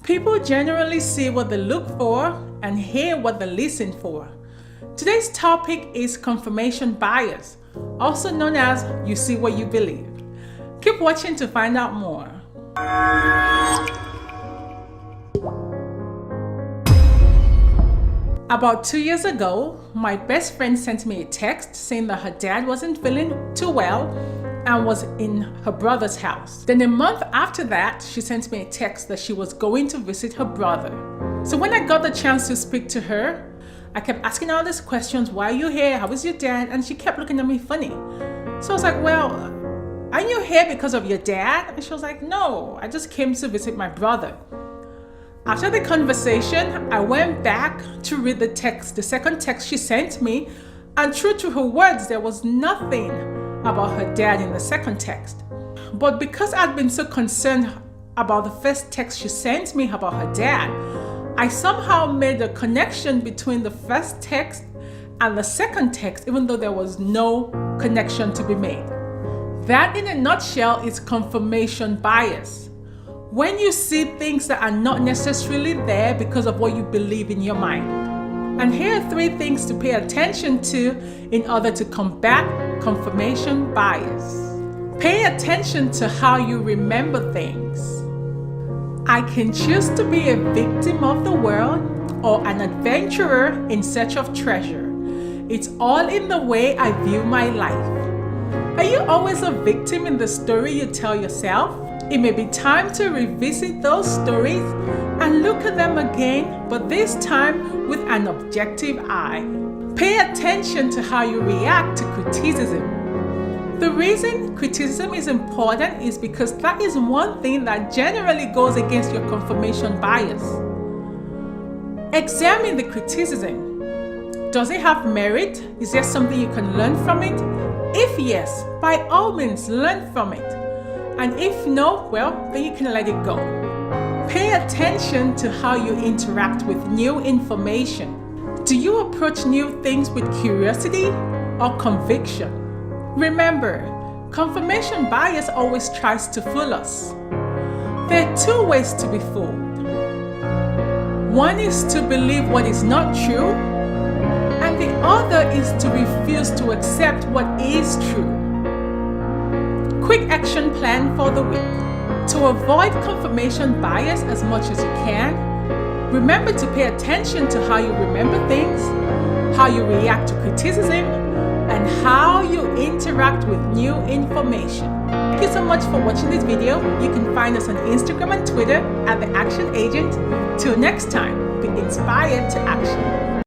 People generally see what they look for and hear what they listen for. Today's topic is confirmation bias, also known as you see what you believe. Keep watching to find out more. About 2 years ago, my best friend sent me a text saying that her dad wasn't feeling too well and was in her brother's house. Then a month after that, she sent me a text that she was going to visit her brother. So when I got the chance to speak to her, I kept asking all these questions. Why are you here? How is your dad? And she kept looking at me funny. So I was like, well, are you here because of your dad? And she was like, no, I just came to visit my brother. After the conversation, I went back to read the text, the second text she sent me, and true to her words, there was nothing about her dad in the second text. But because I'd been so concerned about the first text she sent me about her dad, I somehow made a connection between the first text and the second text, even though there was no connection to be made. That, in a nutshell, is confirmation bias. When you see things that are not necessarily there because of what you believe in your mind. And here are 3 things to pay attention to in order to combat confirmation bias. Pay attention to how you remember things. I can choose to be a victim of the world or an adventurer in search of treasure. It's all in the way I view my life. Are you always a victim in the story you tell yourself? It may be time to revisit those stories and look at them again, but this time with an objective eye. Pay attention to how you react to criticism. The reason criticism is important is because that is one thing that generally goes against your confirmation bias. Examine the criticism. Does it have merit? Is there something you can learn from it? If yes, by all means, learn from it. And if no, well, then you can let it go. Pay attention to how you interact with new information. Do you approach new things with curiosity or conviction? Remember, confirmation bias always tries to fool us. There are 2 ways to be fooled. One is to believe what is not true, and the other is to refuse to accept what is true. Quick action plan for the week. To avoid confirmation bias as much as you can, remember to pay attention to how you remember things, how you react to criticism, and how you interact with new information. Thank you so much for watching this video. You can find us on Instagram and Twitter at The Action Agent. Till next time, be inspired to action.